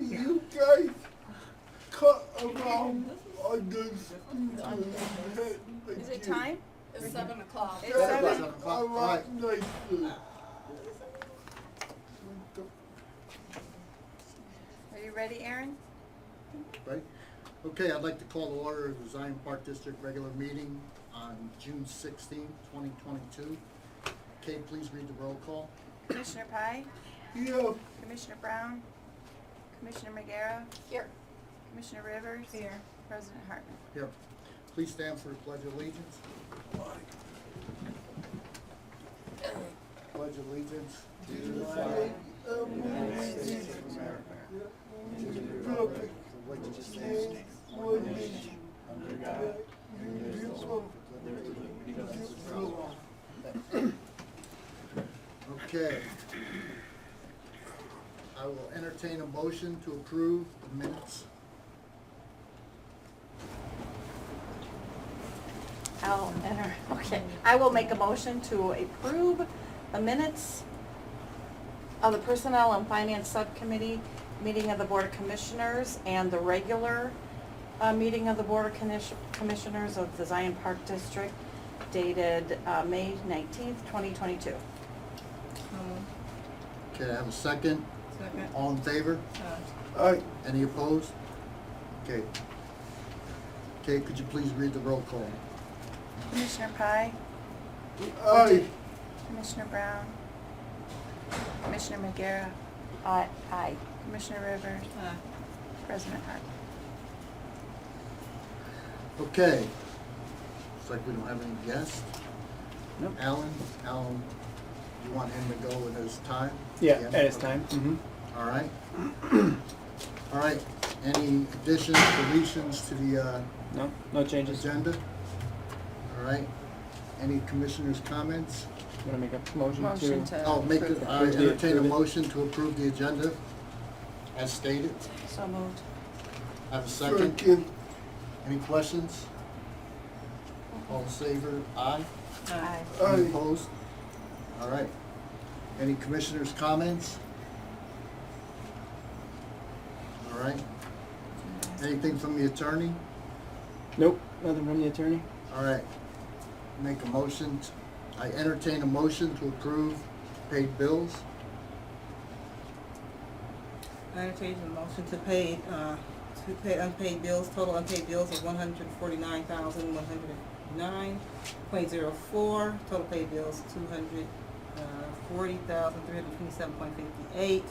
you guys cut around on this. Is it time? It's 7 o'clock. It's 7. 7 o'clock. All right. Are you ready, Aaron? Right. Okay, I'd like to call the order of the Zion Park District regular meeting on June 16, 2022. Kate, please read the roll call. Commissioner Pye? Yeah. Commissioner Brown? Commissioner Magiera? Here. Commissioner Rivers? Here. President Hartman? Here. Please stand for the Pledge of Allegiance. Pledge of Allegiance to the flag of the United States of America, and to the republic for which it stands, one nation, under God, indivisible, with liberty and justice for all. Okay. I will entertain a motion to approve the minutes. I will make a motion to approve the minutes of the Personnel and Finance Subcommittee meeting of the Board of Commissioners and the regular meeting of the Board of Commissioners of the Zion Park District dated May 19th, 2022. Okay, I have a second. Second. All in favor? Aye. Any opposed? Okay. Okay, could you please read the roll call? Commissioner Pye? Aye. Commissioner Brown? Commissioner Magiera? Aye. Commissioner Rivers? President Hartman? Okay. Looks like we don't have any guests. Nope. Alan, you want him to go at his time? Yeah, Again? at his time. Mm-hmm. All right. All right. Any additions, deletions to the No changes. agenda? All right. Any commissioners' comments? Want to make a motion, Motion to? to I'll make it, I Approve the- entertain a approve it. motion to approve the agenda as stated. So moved. I have a second. Second. Any questions? All in favor? Aye. Aye. Any Aye. opposed? All right. Any commissioners' comments? All right. Anything from the attorney? Nope, nothing from the attorney. All right. Make a motion. I entertain a motion to approve paid bills. I entertain a motion to pay unpaid bills, total unpaid bills of $149,109.04. Total paid bills, $240,327.58,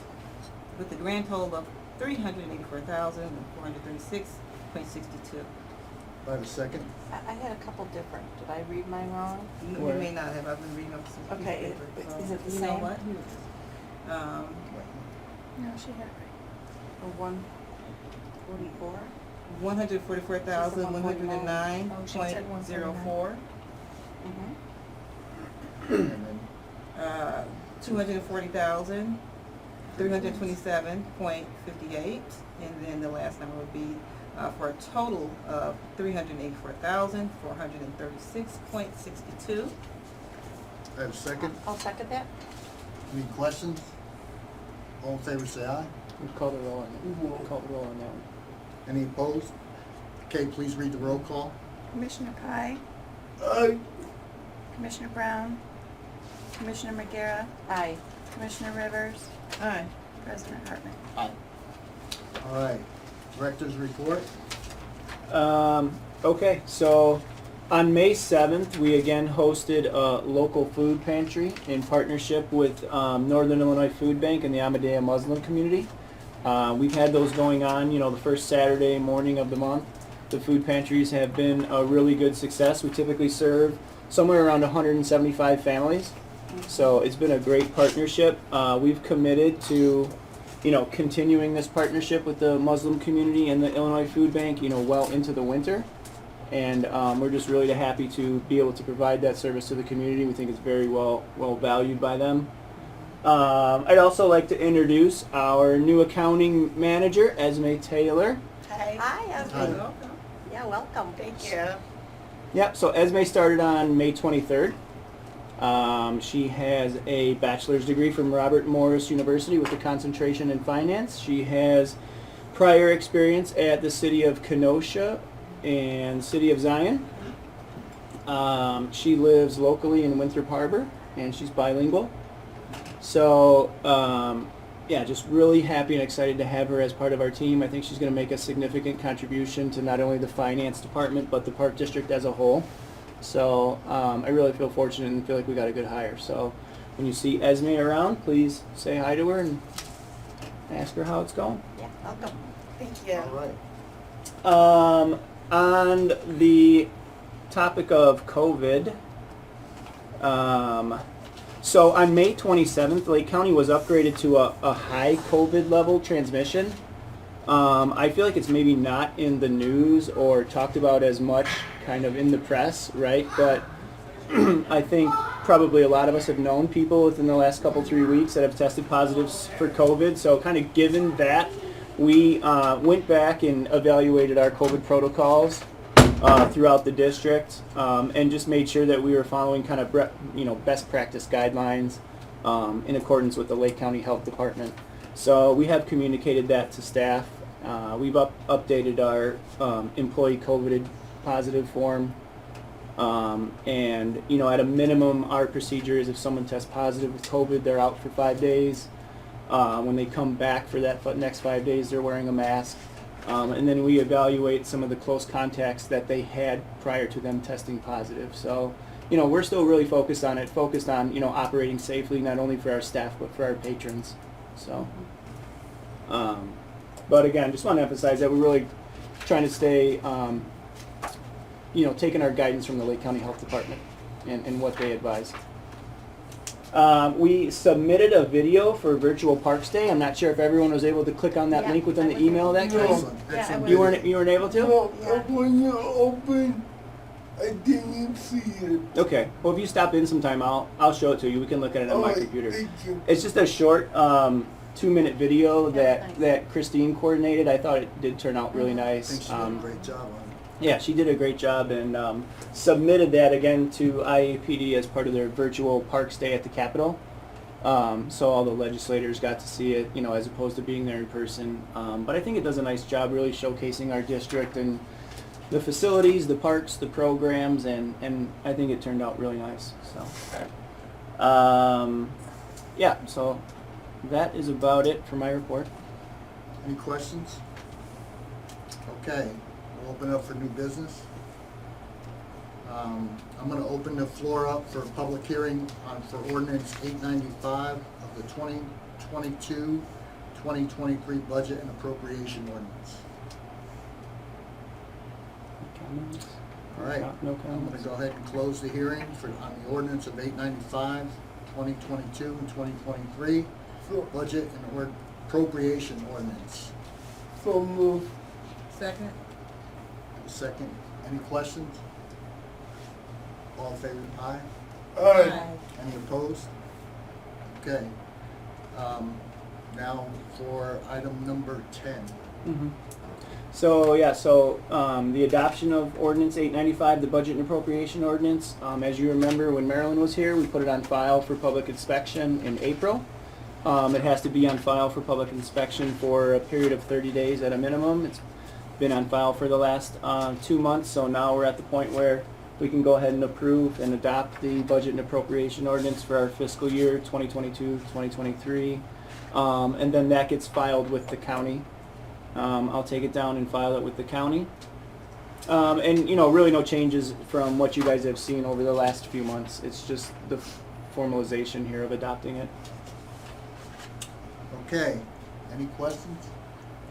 with the grand total of $384,436.62. Do I have a second? I had a couple different, did I read mine wrong? You Where? may not have, I've been reading up some. Okay, papers, is it the you know same? what? No, she had it right. Or 144? 144,109.04. Mm-hmm. And then, 240,327.58, and then the last number would be for a total of 384,436.62. I have a second. I'll second that. Any questions? All in favor, say aye. We've called the roll on that. Called the roll on that one. Any opposed? Okay, please read the roll call. Commissioner Pye? Aye. Commissioner Brown? Commissioner Magiera? Aye. Commissioner Rivers? Aye. President Hartman? Aye. All right. Director's report. Okay, so on May 7th, we again hosted a local food pantry in partnership with Northern Illinois Food Bank and the Ahmadiyya Muslim community. We've had those going on, the first Saturday morning of the month. The food pantries have been a really good success. We typically serve somewhere around 175 families. So it's been a great partnership. We've committed to, continuing this partnership with the Muslim community and the Illinois Food Bank, well into the winter. And we're just really happy to be able to provide that service to the community. We think it's very well valued by them. I'd also like to introduce our new accounting manager, Esme Taylor. Hi. Hi. Welcome. Yeah, welcome. Thank you. Yep, so Esme started on May 23rd. She has a bachelor's degree from Robert Morris University with a concentration in finance. She has prior experience at the city of Kenosha and city of Zion. She lives locally in Winthrop Harbor, and she's bilingual. So, yeah, just really happy and excited to have her as part of our team. I think she's going to make a significant contribution to not only the finance department, but the park district as a whole. So, I really feel fortunate and feel like we got a good hire. So, when you see Esme around, please say hi to her and ask her how it's going. Yeah, I'll go. Thank you. All right. On the topic of COVID, so on May 27th, Lake County was upgraded to a high COVID level transmission. I feel like it's maybe not in the news or talked about as much kind of in the press, right? But I think probably a lot of us have known people within the last couple, 3 weeks that have tested positive for COVID. So kind of given that, we went back and evaluated our COVID protocols throughout the district, and just made sure that we were following kind of best practice guidelines in accordance with the Lake County Health Department. So we have communicated that to staff. We've updated our employee COVID positive form, and at a minimum, our procedure is if someone tests positive with COVID, they're out for 5 days. When they come back for that next 5 days, they're wearing a mask. And then we evaluate some of the close contacts that they had prior to them testing positive. So, we're still really focused on operating safely, not only for our staff, but for our patrons. So, but again, just want to emphasize that we're really trying to stay, taking our guidance from the Lake County Health Department and what they advise. We submitted a video for Virtual Parks Day. I'm not sure if everyone was able to click on that Yeah, link within I the email that wasn't. came. Excellent. Yeah, Excellent. I You weren't able to? No, Yeah. when you open, I didn't see it. Okay. Well, if you stop in sometime, I'll show it to you. We can look at it on my Alright, computer. Thank you. It's just a short 2-minute video Yeah, nice. that Christine coordinated. I thought it did turn out really I nice. think she did a great job on it. Yeah, she did a great job and submitted that again to IAPD as part of their Virtual Parks Day at the Capitol. So all the legislators got to see it, as opposed to being there in person. But I think it does a nice job really showcasing our district and the facilities, the parks, the programs, and I think it turned out really nice. So, yeah, so that is about it for my report. Any questions? Okay, we'll open up for new business. I'm going to open the floor up for a public hearing for ordinance 895 of the 2022-2023 budget and appropriation ordinance. Comments? All right, No I'm going comments? to go ahead and close the hearing on the ordinance of 895, 2022 and 2023 So, budget and appropriation ordinance. so move. Second? A second. Any questions? All in favor? Aye. Aye. Any opposed? Okay. Now for item number 10. Mhm. So, the adoption of ordinance 895, the budget and appropriation ordinance. As you remember, when Marilyn was here, we put it on file for public inspection in April. It has to be on file for public inspection for a period of 30 days at a minimum. It's been on file for the last 2 months, so now we're at the point where we can go ahead and approve and adopt the budget and appropriation ordinance for our fiscal year 2022-2023. And then that gets filed with the county. I'll take it down and file it with the county. And really no changes from what you guys have seen over the last few months. It's just the formalization here of adopting it. Okay. Any questions?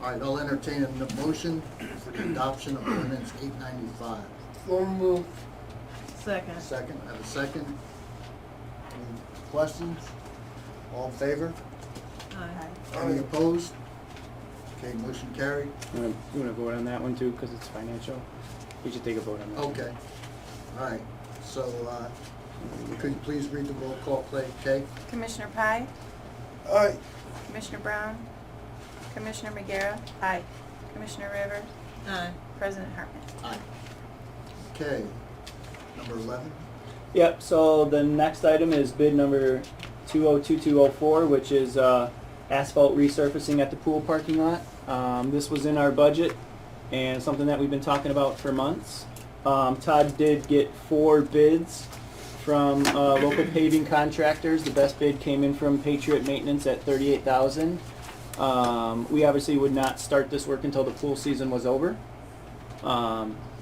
All right, I'll entertain a motion for the adoption of ordinance 895. So move. Second. Second, I have a second. Any questions? All in favor? Aye. Any opposed? Okay, motion carried. You want to vote on that one too, because it's financial? We should take a vote on that. Okay. All right, so, could you please read the roll call, Kay? Commissioner Pye? Aye. Commissioner Brown? Commissioner Magiera? Aye. Commissioner Rivers? Aye. President Hartman? Aye. Okay, number 11. Yep, so the next item is bid number 202204, which is asphalt resurfacing at the pool parking lot. This was in our budget and something that we've been talking about for months. Todd did get 4 bids from local paving contractors. The best bid came in from Patriot Maintenance at $38,000. We obviously would not start this work until the pool season was over.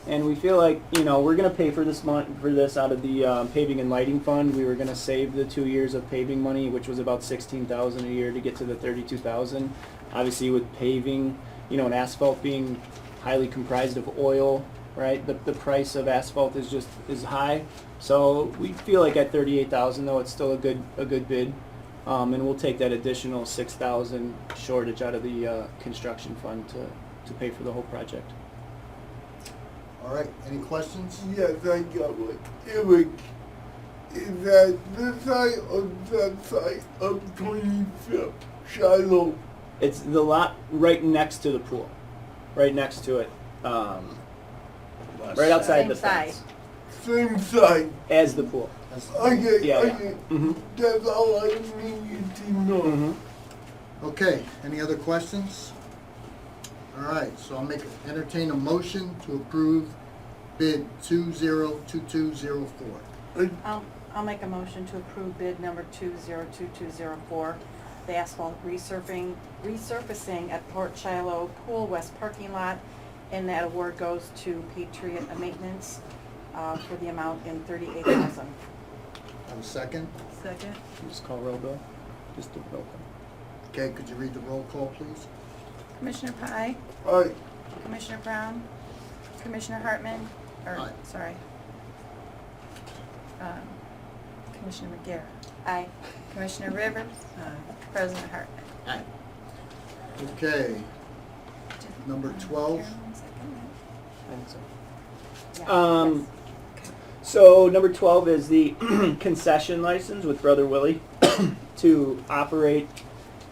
And we feel like, you know, we're going to pay for this out of the paving and lighting fund. We were going to save the 2 years of paving money, which was about $16,000 a year to get to the $32,000. Obviously, with paving, you know, and asphalt being highly comprised of oil, right? The price of asphalt is high. So we feel like at $38,000, though, it's still a good bid. And we'll take that additional $6,000 shortage out of the construction fund to pay for the whole project. All right, any questions? Yes, I got one. Eric, is that this side or that side of 25th Shiloh? It's the lot right next to the pool, right next to it, right outside Same the side. fence, Same side. as the pool. Okay, Yeah, yeah. okay. Mm-hmm. That's all I needed to know. Mm-hmm. Okay, any other questions? All right, so I'll entertain a motion to approve bid 202204. I'll make a motion to approve bid number 202204, the asphalt resurfacing at Port Shiloh Pool West parking lot, and that award goes to Patriot Maintenance for the amount in $38,000. Have a second? Second. Just call roll, Bill. Just do roll call. Okay, could you read the roll call, please? Commissioner Pye, Aye. Commissioner Brown, Commissioner Hartman, Aye. Commissioner McGarrett, Aye. Commissioner Rivers, President Hartman. Aye. Okay, number 12. Carolyn, second I think so. Yeah, yes. So number 12 is the concession license with Brother Willie to operate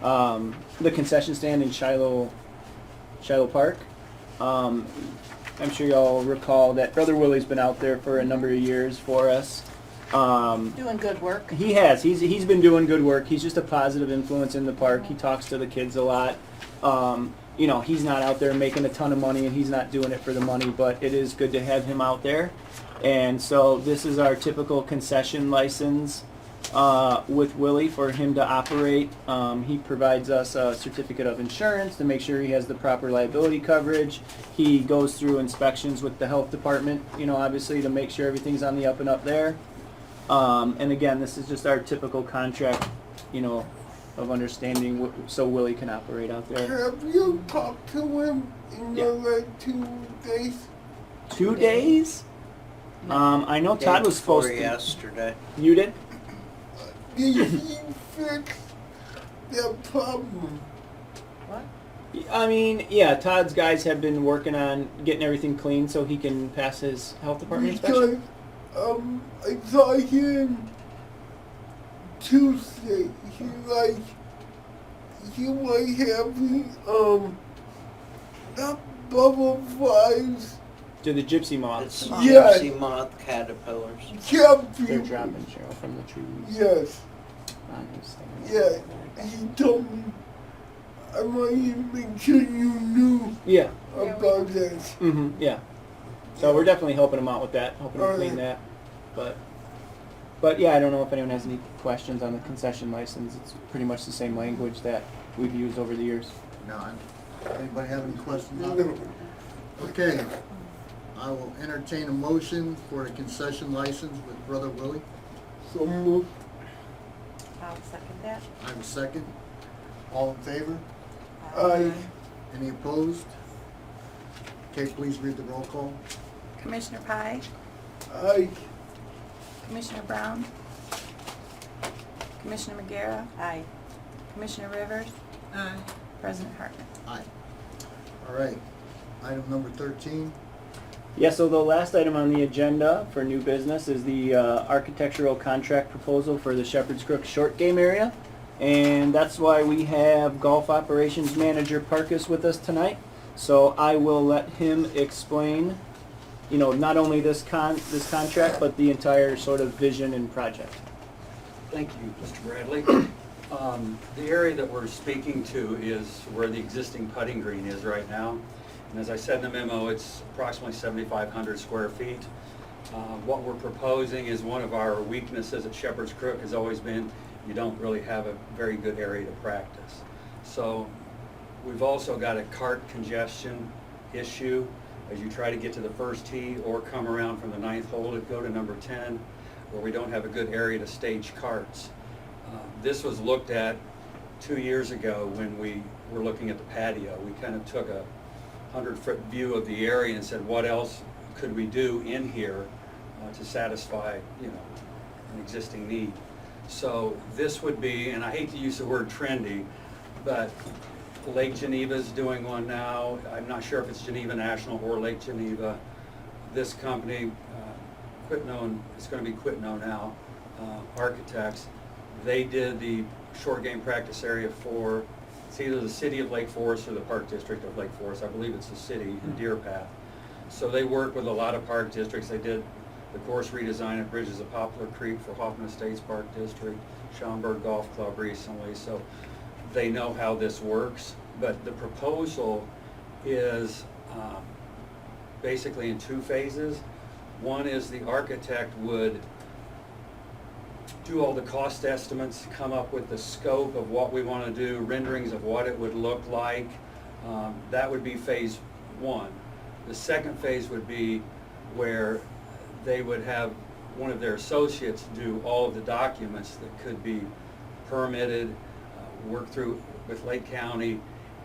the concession stand in Shiloh Park. I'm sure y'all recall that Brother Willie's been out there for a number of years for us. Doing good work. He has. He's been doing good work. He's just a positive influence in the park. He talks to the kids a lot. You know, he's not out there making a ton of money, and he's not doing it for the money, but it is good to have him out there. And so this is our typical concession license with Willie for him to operate. He provides us a certificate of insurance to make sure he has the proper liability coverage. He goes through inspections with the health department, you know, obviously to make sure everything's on the up and up there. And again, this is just our typical contract, you know, of understanding so Willie can operate out there. Have you talked to him in the last 2 days? 2 days? I know Todd was supposed to. Yesterday. You did? Did he fix the problem? What? I mean, yeah, Todd's guys have been working on getting everything clean so he can pass his health department inspection. Because, I saw him Tuesday. He was having, not butterflies, To the gypsy moths. It's Yeah. gypsy moth caterpillars. They're camping. dropping Cheryl from the trees. Yes, On his thing. yeah. He told me, I want you to make sure you knew Yeah. about this. Mm-hmm. Yeah. So we're definitely helping him out with that, helping him clean that. But yeah, I don't know if anyone has any questions on the concession license. It's pretty much the same language that we've used over the years. None. Anybody have any questions on No. it? Okay, I will entertain a motion for the concession license with Brother Willie. So moved. I'll second that. I have a second. All in favor? Aye. Any opposed? Okay, please read the roll call. Commissioner Pye, Aye. Commissioner Brown, Commissioner McGarrett, Aye. Commissioner Rivers, Aye. President Hartman. Aye. All right, item number 13. Yeah, so the last item on the agenda for new business is the architectural contract proposal for the Shepherd's Crook short game area. And that's why we have Golf Operations Manager Parkus with us tonight. So I will let him explain, you know, not only this contract, but the entire sort of vision and project. Thank you, Mr. Bradley. The area that we're speaking to is where the existing putting green is right now. And as I said in the memo, it's approximately 7,500 square feet. What we're proposing is one of our weaknesses at Shepherd's Crook has always been you don't really have a very good area to practice. So we've also got a cart congestion issue as you try to get to the first tee or come around from the 9th hole to go to number 10, where we don't have a good area to stage carts. This was looked at 2 years ago when we were looking at the patio. We kind of took a 100-foot view of the area and said, what else could we do in here to satisfy, an existing need? So this would be, and I hate to use the word trendy, but Lake Geneva's doing one now. I'm not sure if it's Geneva National or Lake Geneva. This company, Quitno, it's going to be Quitno now, Architects, they did the short game practice area for, it's either the city of Lake Forest or the Park District of Lake Forest. I believe it's the city in Deer Path. So they work with a lot of park districts. They did the course redesign at Bridges of Poplar Creek for Hoffman Estates Park District, Schaumburg Golf Club recently. So they know how this works. But the proposal is basically in 2 phases. One is the architect would do all the cost estimates, come up with the scope of what we want to do, renderings of what it would look like. That would be phase 1. The second phase would be where they would have one of their associates do all of the documents that could be permitted, work through with Lake County,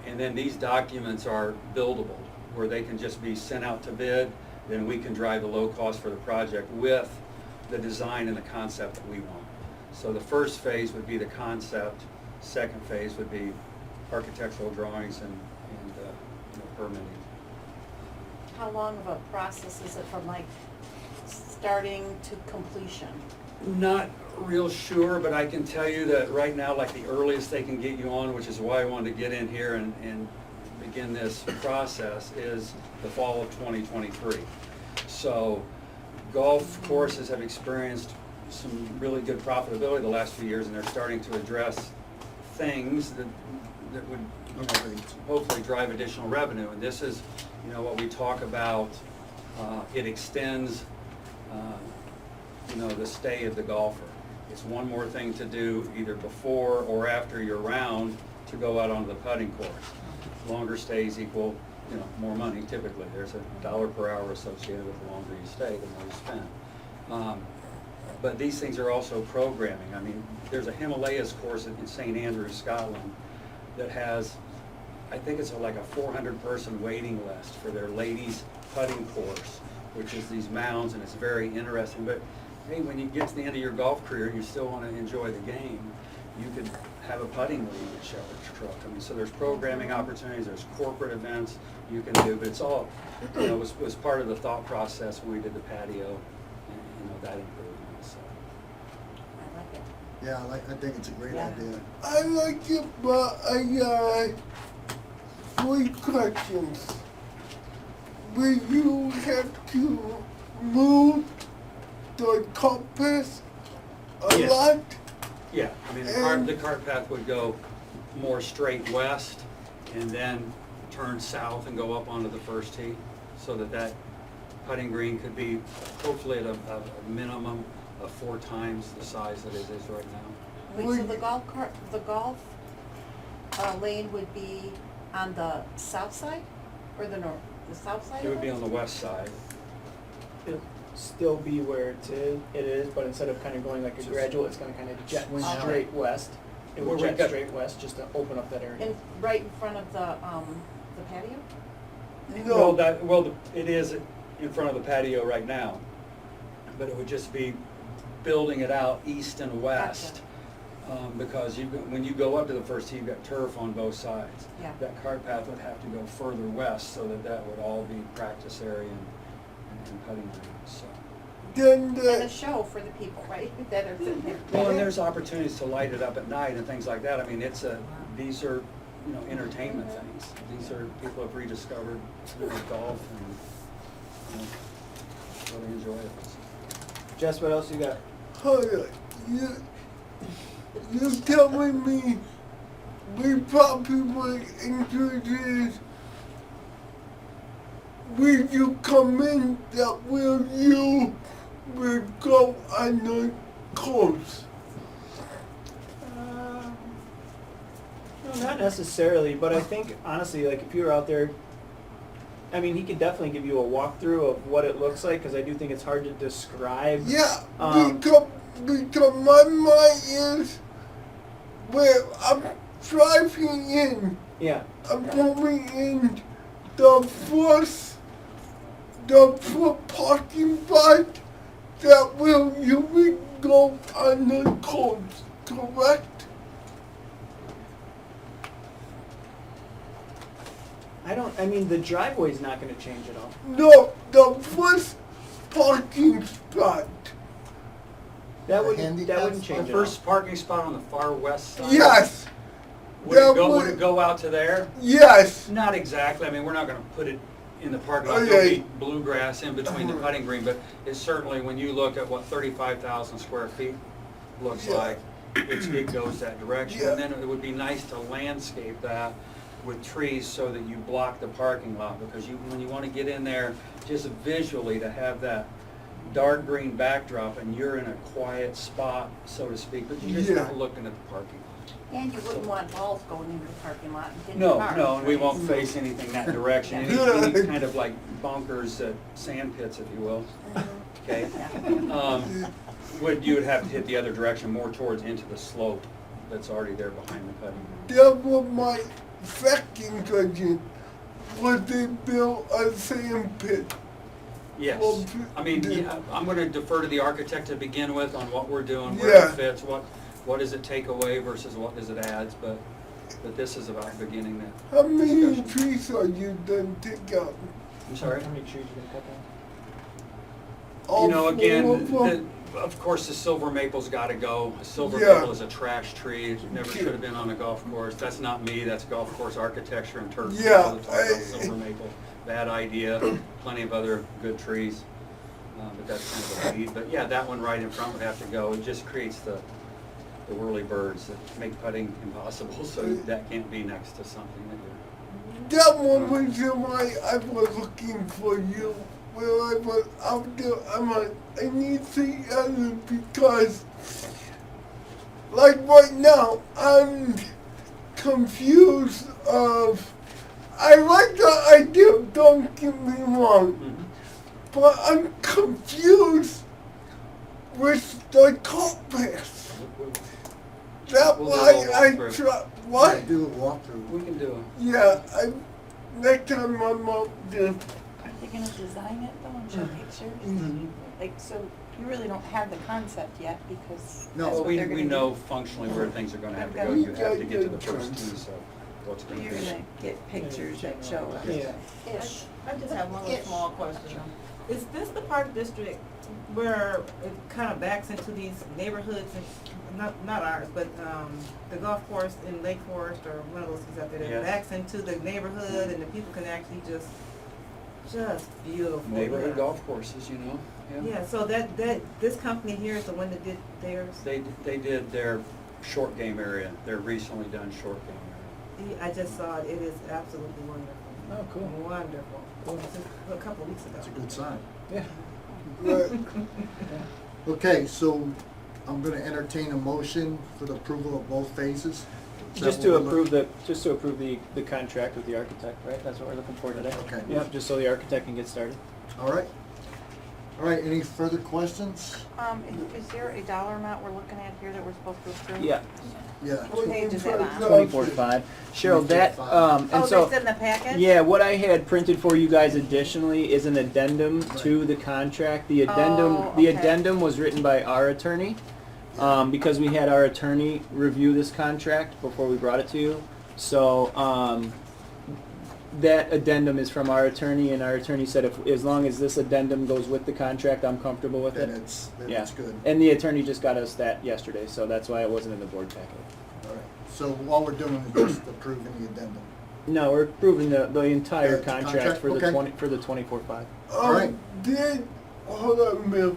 and then these documents are buildable, where they can just be sent out to bid, then we can drive the low cost for the project with the design and the concept that we want. So the first phase would be the concept, second phase would be architectural drawings and permitting. How long of a process is it from like starting to completion? Not real sure, but I can tell you that right now, like the earliest they can get you on, which is why I wanted to get in here and begin this process, is the fall of 2023. So golf courses have experienced some really good profitability the last few years, and they're starting to address things that would hopefully drive additional revenue. And this is, what we talk about. It extends, the stay of the golfer. It's one more thing to do either before or after your round to go out onto the putting course. Longer stays equal, more money typically. There's $1 per hour associated with the longer you stay, the more you spend. But these things are also programming. I mean, there's a Himalayas course in St. Andrews, Scotland, that has, I think it's like a 400-person waiting list for their ladies putting course, which is these mounds, and it's very interesting. But hey, when you get to the end of your golf career and you still want to enjoy the game, you could have a putting league at Shepherd's Crook. I mean, so there's programming opportunities, there's corporate events you can do, but it's all, was part of the thought process when we did the patio and, that improvement, so. I like it. Yeah, I think it's a great Yeah. idea. I like it, but I got 3 questions. Will you have to move the compass a Yes. lot? Yeah, I mean, the cart path would go more straight west and then turn south and go up onto the first tee, so that putting green could be hopefully at a minimum of 4 times the size that it is right now. Wait, so the golf lane would be on the south side or the north? The south side? It would be on the west side. It'll still be where it is, but instead of kind of going like a gradual, it's gonna kind of jet Swing out. straight west. It Where will we jet got- straight west just to open up that area. Right in front of the patio? No. It is in front of the patio right now, but it would just be building it out east and west. Because when you go up to the first tee, you've got turf on both sides. Yeah. That cart path would have to go further west so that would all be practice area and putting green, so. Then And the a show for the people, right, that are sitting there. Well, and there's opportunities to light it up at night and things like that. I mean, these are, entertainment things. These are, people have rediscovered golf and, really enjoy it. Jess, what else you got? hold on. you're telling me we probably introduce when you come in that you will go on the course. No, not necessarily, but I think honestly, like if you were out there, I mean, he could definitely give you a walkthrough of what it looks like, because I do think it's hard to describe. Yeah, Um, because my mind is where I'm driving in. Yeah. I'm going in the first parking lot that you will go on the course, correct? I mean, the driveway's not gonna change at all. No, the first parking spot. That The wouldn't handicap The change at all. first parking spot on the far west side. Yes, Would it that go, would would- it go out to there? yes. Not exactly. I mean, we're not gonna put it in the parking lot. Okay. There'll be bluegrass in between the putting green, but it's certainly, when you look at what 35,000 square feet looks Yeah. like, it goes that direction. Yeah. And then it would be nice to landscape that with trees so that you block the parking lot, because when you wanna get in there, just visually to have that dark green backdrop and you're in a quiet spot, so to speak, but you're just Yeah. not looking at the parking lot. And you wouldn't want balls going into the parking lot and hitting No, cars. no, and we right? won't face anything that direction, any kind of like bunkers, sand pits, if you will, okay? You would have to hit the other direction, more towards into the slope that's already there behind the putting. That was my second question. Would they build a sand pit? Yes, I mean, yeah, I'm gonna defer to the architect to begin with on what we're doing, where Yeah. it fits, what does it take away versus what does it add, but this is about beginning that. How many discussion. trees are you done take out? I'm sorry? How many trees you gonna cut down? All You know, four again, of them? of course, the silver maple's gotta go. A silver Yeah. maple is a trash tree, it never should have been on a golf course. That's not me, that's golf course architecture and turf. Yeah, People that talk about silver maple, bad idea, plenty of other good trees, but that's kind of a weed. But yeah, that one right in front would have to go. It just creates the whirly birds that make putting impossible, so that can't be next to something that you're. That one was why I was looking for you. When I was out there, I'm like, I need the other because, like right now, I'm confused of, I like the idea, don't get me wrong, but I'm confused with the compass. That's We'll do a why little I walkthrough. try, what? Do a walkthrough. We can do Yeah, next time I'm out there. Are they gonna design it though and show pictures? it. Like, so you really don't have the concept yet because No. that's Well, what we they're gonna do. know functionally where things are gonna have to go. Okay. You have to get to the first two, so what's gonna You're be. gonna get pictures that show us. Yeah. Ish. I just have one little Ish. small question. Is this the park district where it kind of backs into these neighborhoods and, not ours, but, the golf course in Lake Forest or one of those things out there that Yes. backs into the neighborhood and the people can actually just beautiful. Neighborhood yeah. golf courses, you know, Yeah, so this company here is the one that did theirs. They did their short game area, their recently done short game area. I just saw it. It is absolutely wonderful. Oh, cool. Wonderful. Just a couple of weeks ago. That's a good sign. Yeah. Right. Okay, so I'm gonna entertain a motion for the approval of both phases. Is that Just what to we're approve looking- the contract with the architect, right? That's what we're looking for today. Okay. Yep, just so the architect can get started. All right. All right, any further questions? Is there a dollar amount we're looking at here that we're supposed to approve? Yeah, Yeah. What page is that on? 24.5. Cheryl, that, 24.5. and Oh, so. that's in the package? Yeah, what I had printed for you guys additionally is an addendum to Right. the contract. The addendum, Oh, the okay. addendum was written by our attorney, because we had our attorney review this contract before we brought it to you. So, that addendum is from our attorney, and our attorney said as long as this addendum goes with the contract, I'm comfortable with Then it. it's good. And the attorney just got us that yesterday, so that's why it wasn't in the board packet. All right, so all we're doing is just approving the addendum. No, we're approving the entire The contract for the okay. 24/5. All right. Hold on, Bill.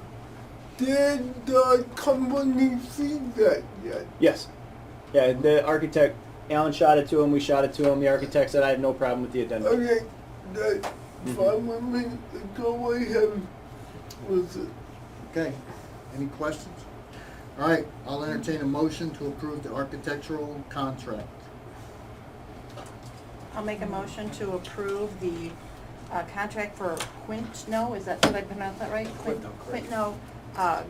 Did the company see that yet? Yes. Yeah, the architect, Alan shot it to him, we shot it to him. The architect said I have no problem with the addendum. Okay, that's fine with me. Go ahead with it. Okay, any questions? All right, I'll entertain a motion to approve the architectural contract. I'll make a motion to approve the contract for Quintno, is that, did I pronounce that right? Quintno, correct. Quintno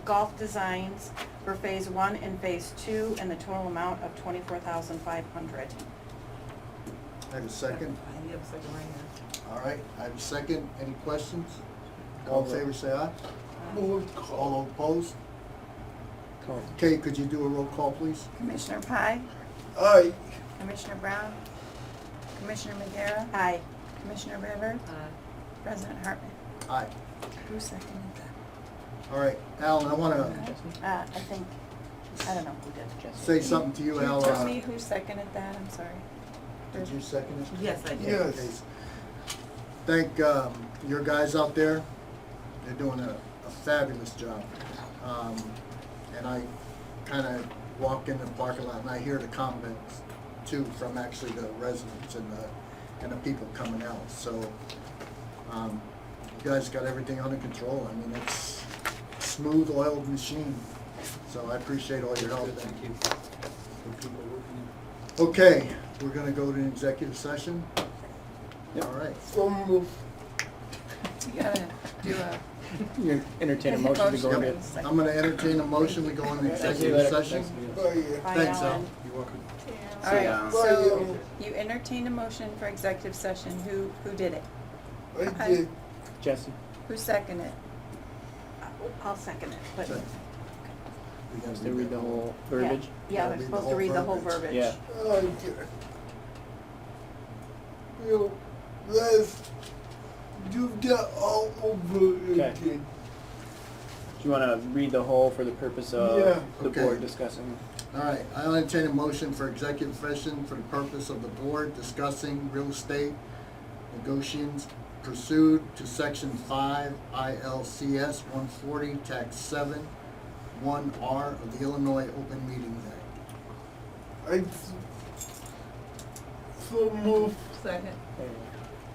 Golf Designs for Phase 1 and Phase 2, and the total amount of $24,500. I have a second. You have a second right here. All right, I have a second. Any questions? All in favor, say aye. Roll call. All opposed? Cool. Kay, could you do a roll call, please? Commissioner Pye, Aye. Commissioner Brown, Commissioner Magiera, Aye. Commissioner Rivers, President Hartman. Aye. Who seconded that? All right, Alan, I want to I think, I don't know who did. say something to you, Can Al. you tell me who seconded that? I'm sorry. Did you second it? Yes, I did. Yes. Thank your guys out there. They're doing a fabulous job. And I kind of walk in the parking lot and I hear the comments too from actually the residents and the people coming out. So you guys got everything under control. I mean, it's a smooth oiled machine. So I appreciate all your help. Thank you. Okay, we're gonna go to an executive session. Yep. All right. So move. You gotta do a. You entertain a motion to go Motion. into. I'm gonna entertain a motion to go into Thank you. executive session. Bye. Bye, Thanks, Al. Alan. You're welcome. All right, Bye, so Alan. you entertained a motion for executive session. Who did it? I did. Jesse. Who seconded it? I'll second it, but, We gotta To read the whole verbiage. yeah, they're supposed to read the whole verbiage. Yeah. Okay. You know, let's do that all over Okay. again. Do you want to read the whole for the purpose of Yeah. the Okay. board discussing? All right, I'll entertain a motion for executive session for the purpose of the board discussing real estate negotiations pursued to section 5 ILCS 140, tax 7, 1R of the Illinois Open Meetings Act. I so move. Second.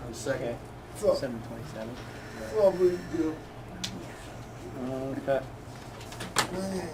Have a second. Okay. So 7:27. probably do. Okay. Man,